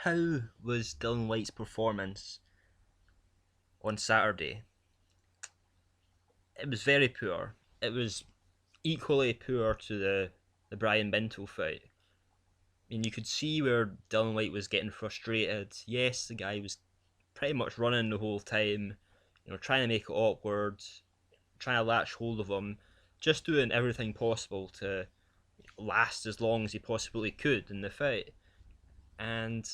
How was Dillian Whyte's performance on Saturday? It was very poor. It was equally poor to the Brian Bintle fight. I mean, you could see where Dillian Whyte was getting frustrated. Yes, the guy was pretty much running the whole time, trying to make it awkward, trying to latch hold of him, just doing everything possible to last as long as he possibly could in the fight. And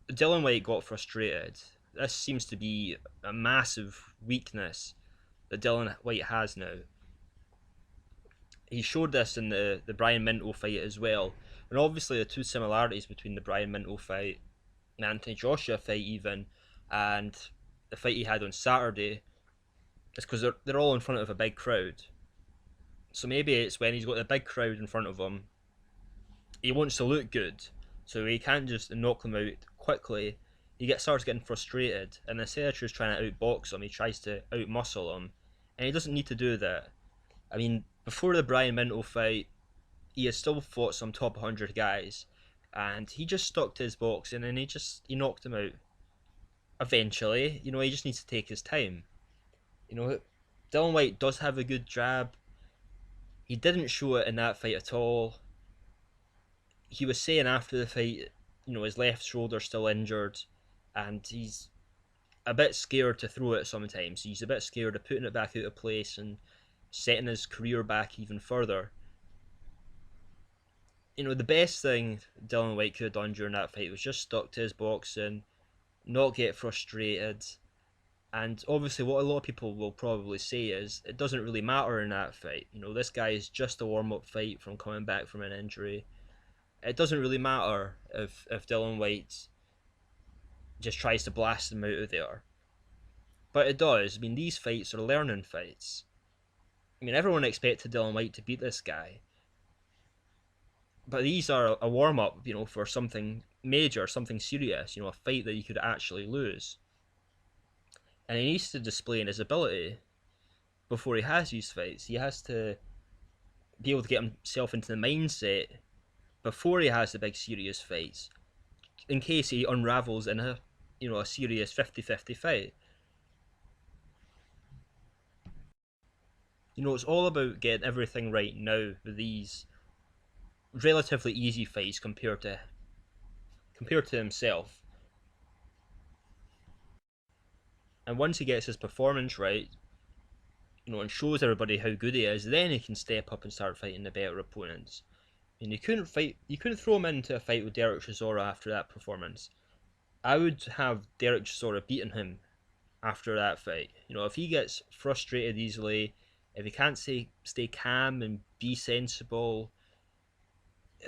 Dillian Whyte got frustrated. This seems to be a massive weakness that Dillian Whyte has now. He showed this in the Brian Minto fight as well. And obviously the two similarities between the Brian Minto fight, the Anthony Joshua fight even, and the fight he had on Saturday is because they're all in front of a big crowd. So maybe it's when he's got a big crowd in front of him, he wants to look good. So he can't just knock them out quickly. Starts getting frustrated, and instead of just trying to outbox him, he tries to outmuscle him, and he doesn't need to do that. I mean, before the Brian Minto fight, he has still fought some top 100 guys, and he just stuck to his boxing, and he knocked him out. Eventually, he just needs to take his time. Dillian Whyte does have a good jab. He didn't show it in that fight at all. He was saying after the fight, his left shoulder's still injured, and he's a bit scared to throw it sometimes. He's a bit scared of putting it back out of place and setting his career back even further. The best thing Dillian Whyte could have done during that fight was just stuck to his boxing, not get frustrated. And obviously, what a lot of people will probably say is it doesn't really matter in that fight. This guy is just a warm up fight from coming back from an injury. It doesn't really matter if Dillian Whyte just tries to blast him out of there. But it does. I mean, these fights are learning fights. I mean, everyone expected Dillian Whyte to beat this guy. But these are a warm up, for something major, something serious, a fight that you could actually lose. And he needs to display his ability before he has these fights. He has to be able to get himself into the mindset before he has the big serious fights, in case he unravels in a serious 50-50 fight. It's all about getting everything right now with these relatively easy fights compared to himself. And once he gets his performance right, and shows everybody how good he is, then he can step up and start fighting the better opponents. And you couldn't throw him into a fight with Derek Chisora after that performance. I would have Derek Chisora beating him after that fight. If he gets frustrated easily, if he can't stay calm and be sensible,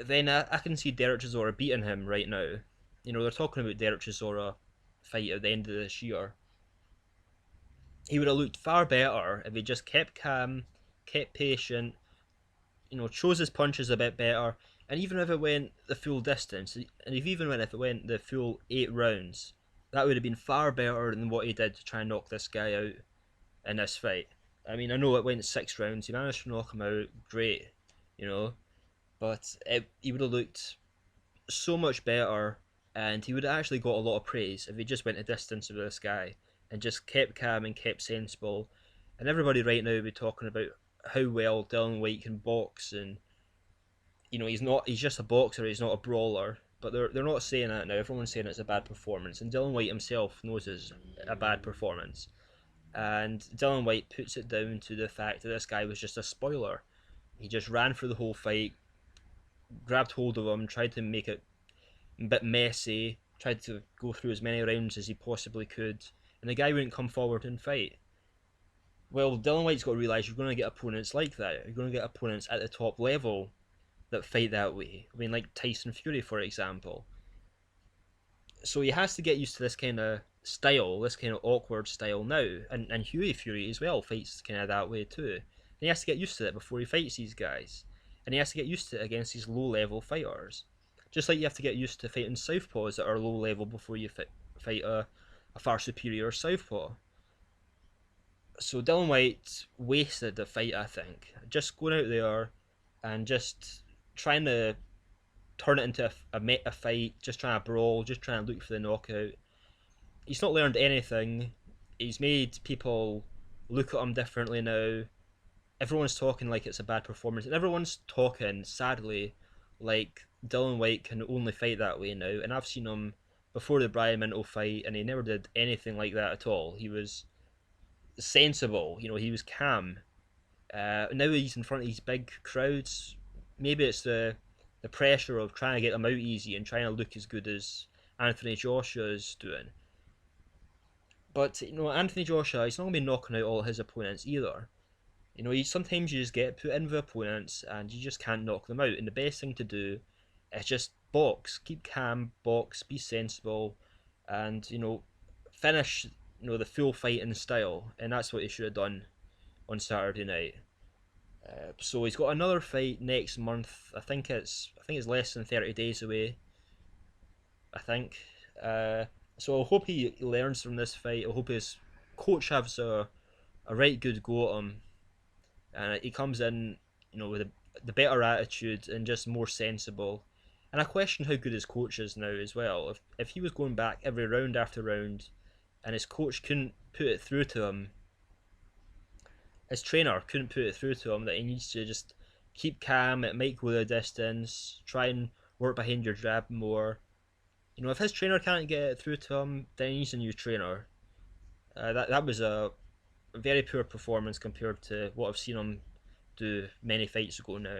then I can see Derek Chisora beating him right now. They're talking about Derek Chisora fight at the end of this year. He would have looked far better if he just kept calm, kept patient, chose his punches a bit better, and even if it went the full distance, and if it went the full 8 rounds, that would have been far better than what he did to try and knock this guy out in this fight. I mean, I know it went 6 rounds, he managed to knock him out, great, but he would have looked so much better, and he would have actually got a lot of praise if he just went a distance with this guy and just kept calm and kept sensible. And everybody right now would be talking about how well Dillian Whyte can box, and he's just a boxer, he's not a brawler. But they're not saying that now. Everyone's saying it's a bad performance, and Dillian Whyte himself knows it's a bad performance. And Dillian Whyte puts it down to the fact that this guy was just a spoiler. He just ran through the whole fight, grabbed hold of him, tried to make it a bit messy, tried to go through as many rounds as he possibly could, and the guy wouldn't come forward and fight. Well, Dillian Whyte's got to realise you're going to get opponents like that. You're going to get opponents at the top level that fight that way. I mean, like Tyson Fury, for example. So he has to get used to this kind of style, this kind of awkward style now. And Huey Fury as well fights kind of that way too. And he has to get used to it before he fights these guys. And he has to get used to it against these low-level fighters. Just like you have to get used to fighting southpaws that are low-level before you fight a far superior southpaw. So Dillian Whyte wasted the fight, I think. Just going out there and just trying to turn it into a fight, just trying to brawl, just trying to look for the knockout. He's not learned anything. He's made people look at him differently now. Everyone's talking like it's a bad performance, and everyone's talking, sadly, like Dillian Whyte can only fight that way now. And I've seen him before the Brian Minto fight, and he never did anything like that at all. He was sensible, he was calm. Now he's in front of these big crowds. Maybe it's the pressure of trying to get them out easy and trying to look as good as Anthony Joshua is doing. But Anthony Joshua, he's not going to be knocking out all his opponents either. Sometimes you just get put in with opponents and you just can't knock them out. And the best thing to do is just box, keep calm, box, be sensible, and finish the full fight in style. And that's what he should have done on Saturday night. So he's got another fight next month. I think it's less than 30 days away. I think. So I hope he learns from this fight. I hope his coach has a right good go at him, and he comes in, with the better attitude and just more sensible. And I question how good his coach is now as well. If he was going back every round after round, and his coach couldn't put it through to him, his trainer couldn't put it through to him that he needs to just keep calm, it might go the distance, try and work behind your jab more. If his trainer can't get it through to him, then he needs a new trainer. That was a very poor performance compared to what I've seen him do many fights ago now.